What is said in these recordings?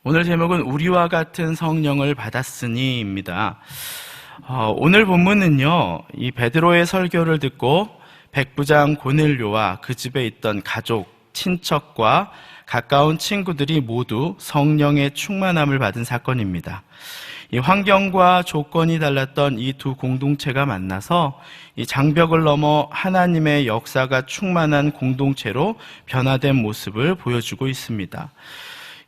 오늘 제목은 우리와 같은 성령을 받았으니입니다. 오늘 본문은요, 이 베드로의 설교를 듣고 백부장 고넬료와 그 집에 있던 가족, 친척과 가까운 친구들이 모두 성령의 충만함을 받은 사건입니다. 이 환경과 조건이 달랐던 이 두 공동체가 만나서 이 장벽을 넘어 하나님의 역사가 충만한 공동체로 변화된 모습을 보여주고 있습니다.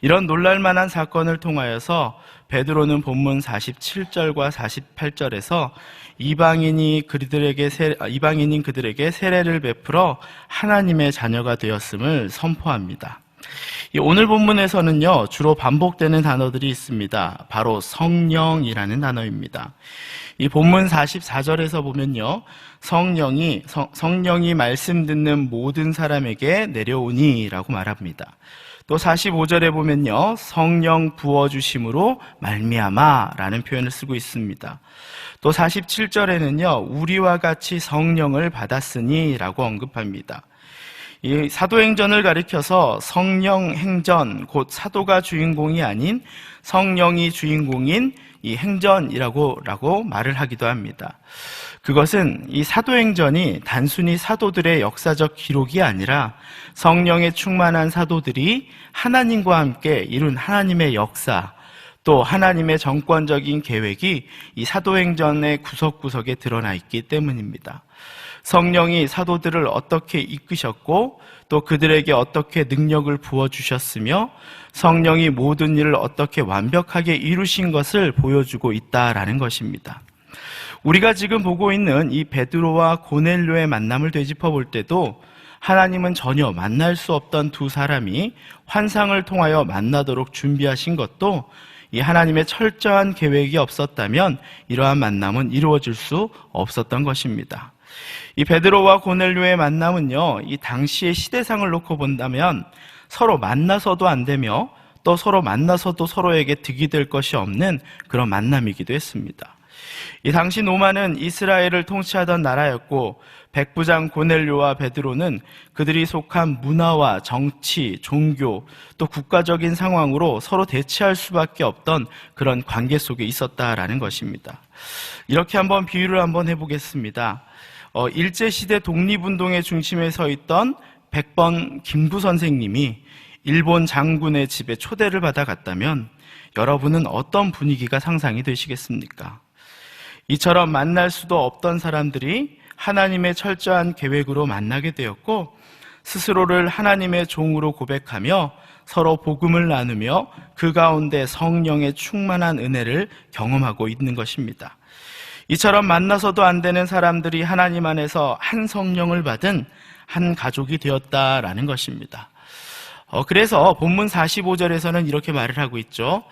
이런 놀랄만한 사건을 통하여서 베드로는 본문 47절과 48절에서 이방인인 그들에게 세례를 베풀어 하나님의 자녀가 되었음을 선포합니다. 오늘 본문에서는요, 주로 반복되는 단어들이 있습니다. 바로 성령이라는 단어입니다. 이 본문 44절에서 보면요, 성령이 말씀 듣는 모든 사람에게 내려오니라고 말합니다. 또 45절에 보면요, 성령 부어주심으로 말미암아라는 표현을 쓰고 있습니다. 또 47절에는요, 우리와 같이 성령을 받았으니라고 언급합니다. 이 사도행전을 가리켜서 성령 행전, 곧 사도가 주인공이 아닌 성령이 주인공인 이 행전이라고 말을 하기도 합니다. 그것은 이 사도행전이 단순히 사도들의 역사적 기록이 아니라 성령에 충만한 사도들이 하나님과 함께 이룬 하나님의 역사, 또 하나님의 정권적인 계획이 이 사도행전의 구석구석에 드러나 있기 때문입니다. 성령이 사도들을 어떻게 이끄셨고 또 그들에게 어떻게 능력을 부어주셨으며 성령이 모든 일을 어떻게 완벽하게 이루신 것을 보여주고 있다라는 것입니다. 우리가 지금 보고 있는 이 베드로와 고넬료의 만남을 되짚어 볼 때도 하나님은 전혀 만날 수 없던 두 사람이 환상을 통하여 만나도록 준비하신 것도 이 하나님의 철저한 계획이 없었다면 이러한 만남은 이루어질 수 없었던 것입니다. 이 베드로와 고넬료의 만남은요, 이 당시의 시대상을 놓고 본다면 서로 만나서도 안 되며 또 서로 만나서도 서로에게 득이 될 것이 없는 그런 만남이기도 했습니다. 이 당시 로마는 이스라엘을 통치하던 나라였고 백부장 고넬료와 베드로는 그들이 속한 문화와 정치, 종교, 또 국가적인 상황으로 서로 대치할 수밖에 없던 그런 관계 속에 있었다라는 것입니다. 이렇게 한번 비유를 한번 해보겠습니다. 일제시대 독립운동의 중심에 서 있던 백번 김구 선생님이 일본 장군의 집에 초대를 받아 갔다면 여러분은 어떤 분위기가 상상이 되시겠습니까? 이처럼 만날 수도 없던 사람들이 하나님의 철저한 계획으로 만나게 되었고 스스로를 하나님의 종으로 고백하며 서로 복음을 나누며 그 가운데 성령의 충만한 은혜를 경험하고 있는 것입니다. 이처럼 만나서도 안 되는 사람들이 하나님 안에서 한 성령을 받은 한 가족이 되었다라는 것입니다. 그래서 본문 45절에서는 이렇게 말을 하고 있죠.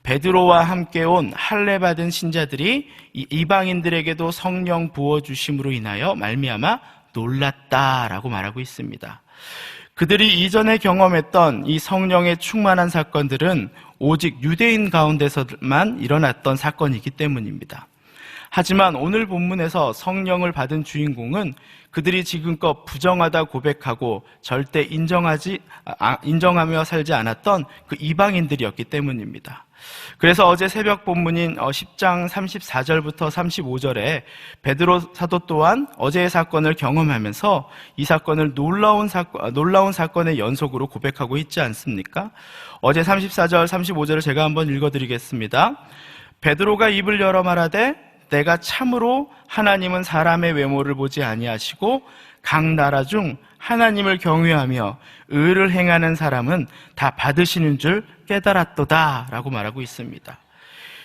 베드로와 함께 온 할례 받은 신자들이 이방인들에게도 성령 부어주심으로 인하여 말미암아 놀랐다라고 말하고 있습니다. 그들이 이전에 경험했던 이 성령의 충만한 사건들은 오직 유대인 가운데서만 일어났던 사건이기 때문입니다. 하지만 오늘 본문에서 성령을 받은 주인공은 그들이 지금껏 부정하다 고백하고 절대 인정하며 살지 않았던 그 이방인들이었기 때문입니다. 그래서 어제 새벽 본문인 10장 34절부터 35절에 베드로 사도 또한 어제의 사건을 경험하면서 이 사건을 놀라운 사건의 연속으로 고백하고 있지 않습니까? 어제 34절, 35절을 제가 한번 읽어드리겠습니다. 베드로가 입을 열어 말하되 내가 참으로 하나님은 사람의 외모를 보지 아니하시고 각 나라 중 하나님을 경외하며 의를 행하는 사람은 다 받으시는 줄 깨달았도다 라고 말하고 있습니다.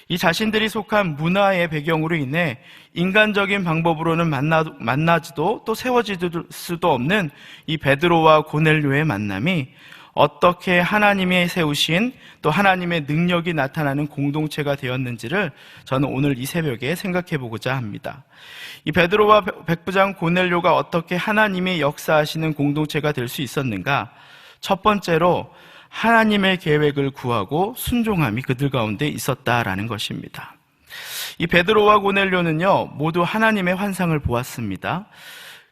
이 자신들이 속한 문화의 배경으로 인해 인간적인 방법으로는 만나지도 또 세워질 수도 없는 이 베드로와 고넬료의 만남이 어떻게 하나님이 세우신 또 하나님의 능력이 나타나는 공동체가 되었는지를 저는 오늘 이 새벽에 생각해 보고자 합니다. 이 베드로와 백부장 고넬료가 어떻게 하나님이 역사하시는 공동체가 될 수 있었는가? 첫 번째로 하나님의 계획을 구하고 순종함이 그들 가운데 있었다라는 것입니다. 이 베드로와 고넬료는요, 모두 하나님의 환상을 보았습니다.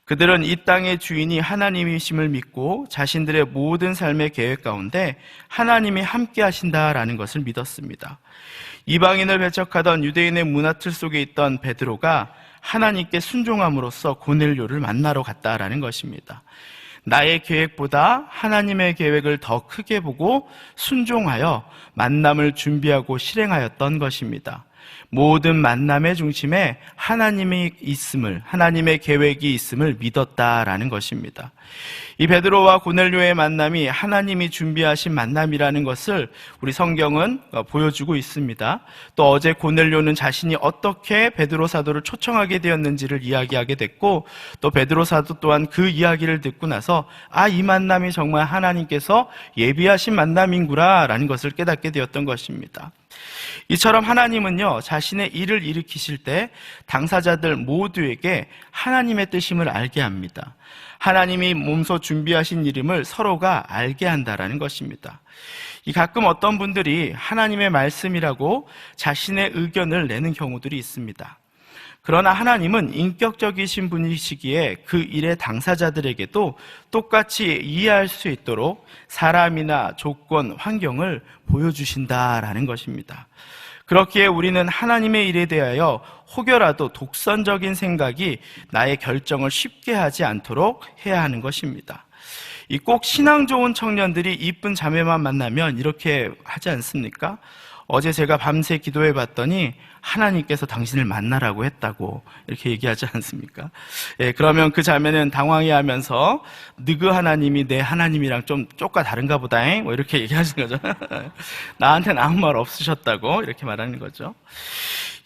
그들은 이 땅의 주인이 하나님이심을 믿고 자신들의 모든 삶의 계획 가운데 하나님이 함께 하신다라는 것을 믿었습니다. 이방인을 배척하던 유대인의 문화틀 속에 있던 베드로가 하나님께 순종함으로써 고넬료를 만나러 갔다라는 것입니다. 나의 계획보다 하나님의 계획을 더 크게 보고 순종하여 만남을 준비하고 실행하였던 것입니다. 모든 만남의 중심에 하나님이 있음을, 하나님의 계획이 있음을 믿었다라는 것입니다. 이 베드로와 고넬료의 만남이 하나님이 준비하신 만남이라는 것을 우리 성경은 보여주고 있습니다. 또 어제 고넬료는 자신이 어떻게 베드로 사도를 초청하게 되었는지를 이야기하게 됐고, 또 베드로 사도 또한 그 이야기를 듣고 나서 이 만남이 정말 하나님께서 예비하신 만남인구나 라는 것을 깨닫게 되었던 것입니다. 이처럼 하나님은요, 자신의 일을 일으키실 때 당사자들 모두에게 하나님의 뜻임을 알게 합니다. 하나님이 몸소 준비하신 이름을 서로가 알게 한다라는 것입니다. 가끔 어떤 분들이 하나님의 말씀이라고 자신의 의견을 내는 경우들이 있습니다. 그러나 하나님은 인격적이신 분이시기에 그 일의 당사자들에게도 똑같이 이해할 수 있도록 사람이나 조건, 환경을 보여주신다라는 것입니다. 그렇기에 우리는 하나님의 일에 대하여 혹여라도 독선적인 생각이 나의 결정을 쉽게 하지 않도록 해야 하는 것입니다. 꼭 신앙 좋은 청년들이 이쁜 자매만 만나면 이렇게 하지 않습니까? 어제 제가 밤새 기도해 봤더니 하나님께서 당신을 만나라고 했다고 이렇게 얘기하지 않습니까? 그러면 그 자매는 당황해하면서 너그 하나님이 내 하나님이랑 좀 쪼까 다른가 보다 뭐 이렇게 얘기하시는 거죠. 나한테는 아무 말 없으셨다고 이렇게 말하는 거죠.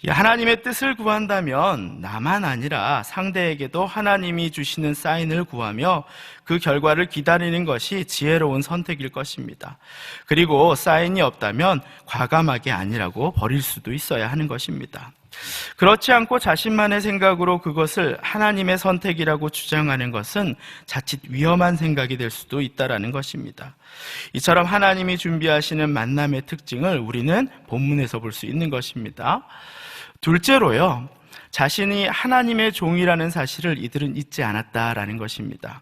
하나님의 뜻을 구한다면 나만 아니라 상대에게도 하나님이 주시는 사인을 구하며 그 결과를 기다리는 것이 지혜로운 선택일 것입니다. 그리고 사인이 없다면 과감하게 아니라고 버릴 수도 있어야 하는 것입니다. 그렇지 않고 자신만의 생각으로 그것을 하나님의 선택이라고 주장하는 것은 자칫 위험한 생각이 될 수도 있다는 것입니다. 이처럼 하나님이 준비하시는 만남의 특징을 우리는 본문에서 볼 수 있는 것입니다. 둘째로요, 자신이 하나님의 종이라는 사실을 이들은 잊지 않았다라는 것입니다.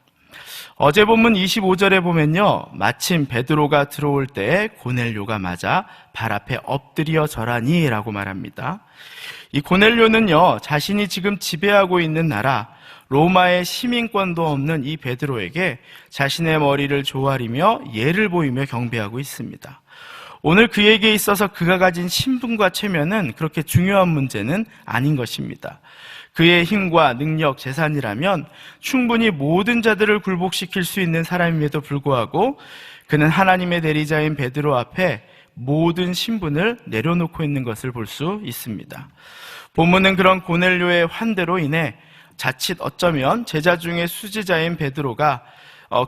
어제 본문 25절에 보면요, 마침 베드로가 들어올 때 고넬료가 맞아 발 앞에 엎드려 절하니 라고 말합니다. 이 고넬료는요, 자신이 지금 지배하고 있는 나라 로마의 시민권도 없는 이 베드로에게 자신의 머리를 조아리며 예를 보이며 경배하고 있습니다. 오늘 그에게 있어서 그가 가진 신분과 체면은 그렇게 중요한 문제는 아닌 것입니다. 그의 힘과 능력, 재산이라면 충분히 모든 자들을 굴복시킬 수 있는 사람임에도 불구하고 그는 하나님의 대리자인 베드로 앞에 모든 신분을 내려놓고 있는 것을 볼 수 있습니다. 본문은 그런 고넬료의 환대로 인해 자칫 어쩌면 제자 중에 수지자인 베드로가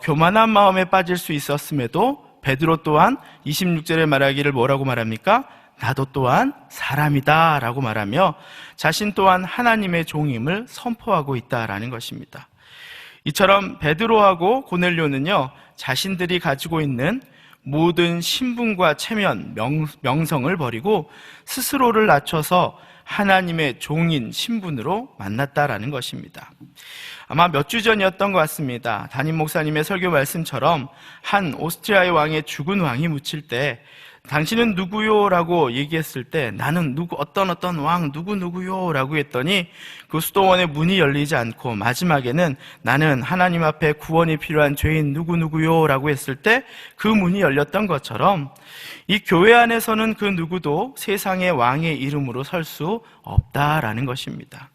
교만한 마음에 빠질 수 있었음에도 베드로 또한 26절에 말하기를 뭐라고 말합니까? 나도 또한 사람이다 라고 말하며 자신 또한 하나님의 종임을 선포하고 있다라는 것입니다. 이처럼 베드로하고 고넬료는요, 자신들이 가지고 있는 모든 신분과 체면, 명성을 버리고 스스로를 낮춰서 하나님의 종인 신분으로 만났다라는 것입니다. 아마 몇 주 전이었던 것 같습니다. 담임 목사님의 설교 말씀처럼 한 오스트리아의 왕의 죽은 왕이 묻힐 때 당신은 누구요? 라고 얘기했을 때 나는 어떤 왕 누구요? 라고 했더니 그 수도원의 문이 열리지 않고 마지막에는 나는 하나님 앞에 구원이 필요한 죄인 누구요? 라고 했을 때 그 문이 열렸던 것처럼 이 교회 안에서는 그 누구도 세상의 왕의 이름으로 설 수 없다라는 것입니다.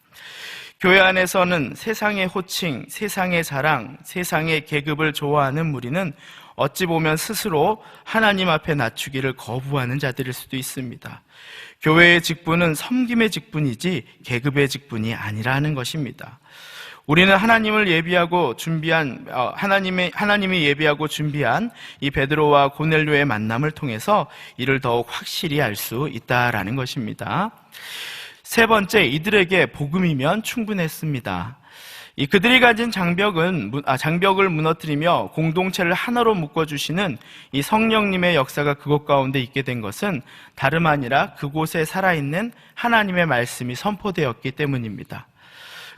교회 안에서는 세상의 호칭, 세상의 자랑, 세상의 계급을 좋아하는 무리는 어찌 보면 스스로 하나님 앞에 낮추기를 거부하는 자들일 수도 있습니다. 교회의 직분은 섬김의 직분이지 계급의 직분이 아니라는 것입니다. 우리는 하나님이 예비하고 준비한 이 베드로와 고넬료의 만남을 통해서 이를 더욱 확실히 알 수 있다라는 것입니다. 세 번째, 이들에게 복음이면 충분했습니다. 그들이 가진 장벽을 무너뜨리며 공동체를 하나로 묶어주시는 이 성령님의 역사가 그곳 가운데 있게 된 것은 다름 아니라 그곳에 살아있는 하나님의 말씀이 선포되었기 때문입니다.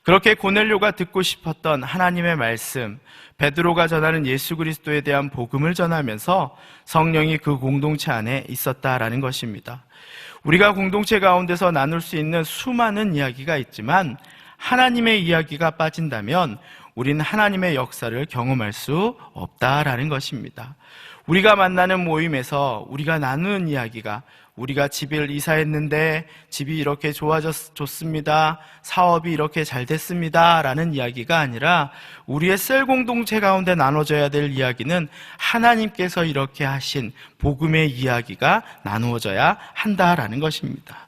그렇게 고넬료가 듣고 싶었던 하나님의 말씀, 베드로가 전하는 예수 그리스도에 대한 복음을 전하면서 성령이 그 공동체 안에 있었다라는 것입니다. 우리가 공동체 가운데서 나눌 수 있는 수많은 이야기가 있지만 하나님의 이야기가 빠진다면 우리는 하나님의 역사를 경험할 수 없다라는 것입니다. 우리가 만나는 모임에서 우리가 나누는 이야기가 우리가 집을 이사했는데 집이 이렇게 좋습니다. 사업이 이렇게 잘 됐습니다. 라는 이야기가 아니라 우리의 셀 공동체 가운데 나눠져야 될 이야기는 하나님께서 이렇게 하신 복음의 이야기가 나누어져야 한다라는 것입니다.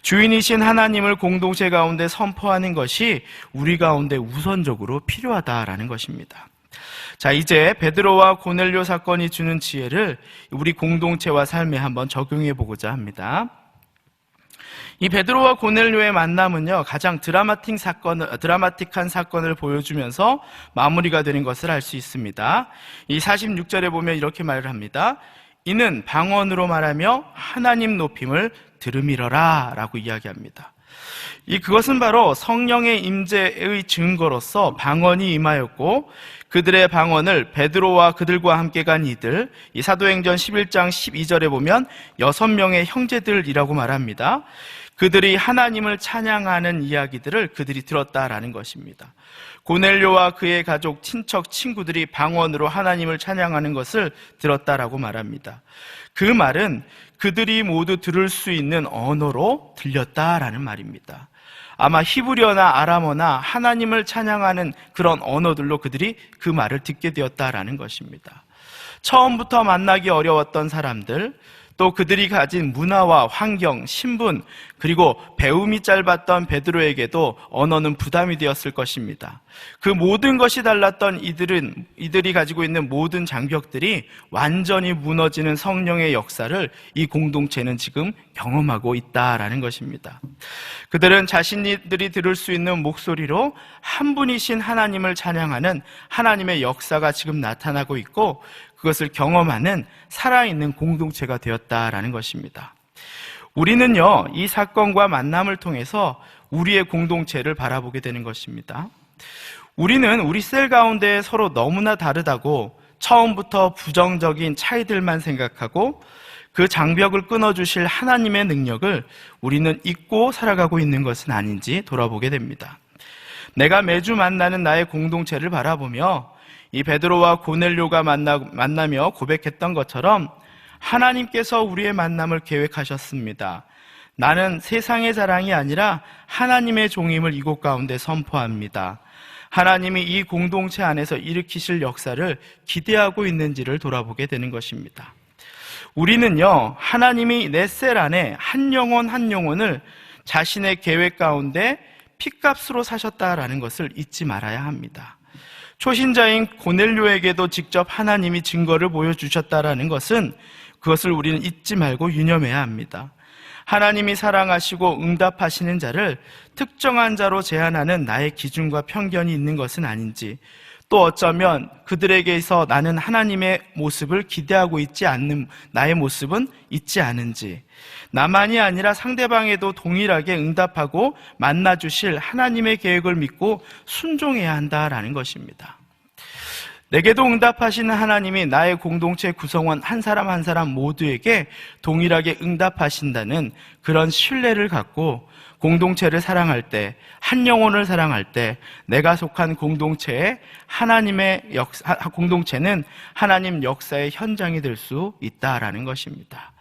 주인이신 하나님을 공동체 가운데 선포하는 것이 우리 가운데 우선적으로 필요하다라는 것입니다. 자, 이제 베드로와 고넬료 사건이 주는 지혜를 우리 공동체와 삶에 한번 적용해 보고자 합니다. 이 베드로와 고넬료의 만남은요, 가장 드라마틱한 사건을 보여주면서 마무리가 되는 것을 알 수 있습니다. 이 46절에 보면 이렇게 말을 합니다. 이는 방언으로 말하며 하나님 높임을 들음이러라 라고 이야기합니다. 그것은 바로 성령의 임재의 증거로서 방언이 임하였고 그들의 방언을 베드로와 그들과 함께 간 이들, 이 사도행전 11장 12절에 보면 6명의 형제들이라고 말합니다. 그들이 하나님을 찬양하는 이야기들을 그들이 들었다라는 것입니다. 고넬료와 그의 가족, 친척, 친구들이 방언으로 하나님을 찬양하는 것을 들었다라고 말합니다. 그 말은 그들이 모두 들을 수 있는 언어로 들렸다라는 말입니다. 아마 히브리어나 아람어나 하나님을 찬양하는 그런 언어들로 그들이 그 말을 듣게 되었다라는 것입니다. 처음부터 만나기 어려웠던 사람들, 또 그들이 가진 문화와 환경, 신분, 그리고 배움이 짧았던 베드로에게도 언어는 부담이 되었을 것입니다. 그 모든 것이 달랐던 이들이 가지고 있는 모든 장벽들이 완전히 무너지는 성령의 역사를 이 공동체는 지금 경험하고 있다라는 것입니다. 그들은 자신들이 들을 수 있는 목소리로 한 분이신 하나님을 찬양하는 하나님의 역사가 지금 나타나고 있고 그것을 경험하는 살아있는 공동체가 되었다라는 것입니다. 우리는요, 이 사건과 만남을 통해서 우리의 공동체를 바라보게 되는 것입니다. 우리는 우리 셀 가운데 서로 너무나 다르다고 처음부터 부정적인 차이들만 생각하고 그 장벽을 끊어주실 하나님의 능력을 우리는 잊고 살아가고 있는 것은 아닌지 돌아보게 됩니다. 내가 매주 만나는 나의 공동체를 바라보며 이 베드로와 고넬료가 만나며 고백했던 것처럼 하나님께서 우리의 만남을 계획하셨습니다. 나는 세상의 자랑이 아니라 하나님의 종임을 이곳 가운데 선포합니다. 하나님이 이 공동체 안에서 일으키실 역사를 기대하고 있는지를 돌아보게 되는 것입니다. 우리는요, 하나님이 내 셀 안에 한 영혼 한 영혼을 자신의 계획 가운데 핏값으로 사셨다라는 것을 잊지 말아야 합니다. 초신자인 고넬료에게도 직접 하나님이 증거를 보여주셨다라는 것은 그것을 우리는 잊지 말고 유념해야 합니다. 하나님이 사랑하시고 응답하시는 자를 특정한 자로 제한하는 나의 기준과 편견이 있는 것은 아닌지, 또 어쩌면 그들에게서 나는 하나님의 모습을 기대하고 있지 않는 나의 모습은 있지 않은지, 나만이 아니라 상대방에도 동일하게 응답하고 만나주실 하나님의 계획을 믿고 순종해야 한다라는 것입니다. 내게도 응답하시는 하나님이 나의 공동체 구성원 한 사람 한 사람 모두에게 동일하게 응답하신다는 그런 신뢰를 갖고 공동체를 사랑할 때, 한 영혼을 사랑할 때 내가 속한 공동체에 공동체는 하나님 역사의 현장이 될 수 있다라는 것입니다.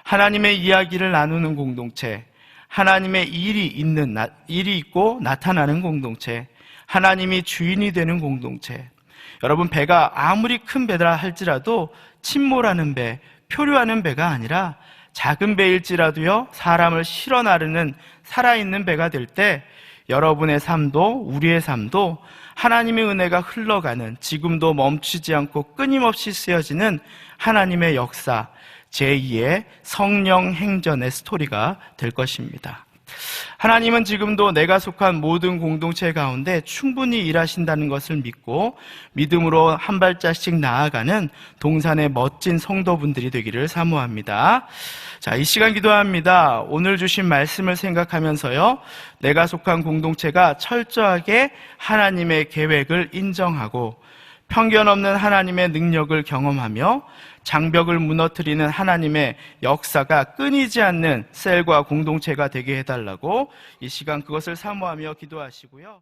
하나님의 이야기를 나누는 공동체, 하나님의 일이 있고 나타나는 공동체, 하나님이 주인이 되는 공동체. 여러분, 배가 아무리 큰 배라 할지라도 침몰하는 배, 표류하는 배가 아니라 작은 배일지라도요, 사람을 실어 나르는 살아있는 배가 될 때 여러분의 삶도 우리의 삶도 하나님의 은혜가 흘러가는, 지금도 멈추지 않고 끊임없이 쓰여지는 하나님의 역사, 제2의 성령 행전의 스토리가 될 것입니다. 하나님은 지금도 내가 속한 모든 공동체 가운데 충분히 일하신다는 것을 믿고 믿음으로 한 발자씩 나아가는 동산의 멋진 성도분들이 되기를 사모합니다. 자, 이 시간 기도합니다. 오늘 주신 말씀을 생각하면서요, 내가 속한 공동체가 철저하게 하나님의 계획을 인정하고 편견 없는 하나님의 능력을 경험하며 장벽을 무너뜨리는 하나님의 역사가 끊이지 않는 셀과 공동체가 되게 해달라고 이 시간 그것을 사모하며 기도하시고요.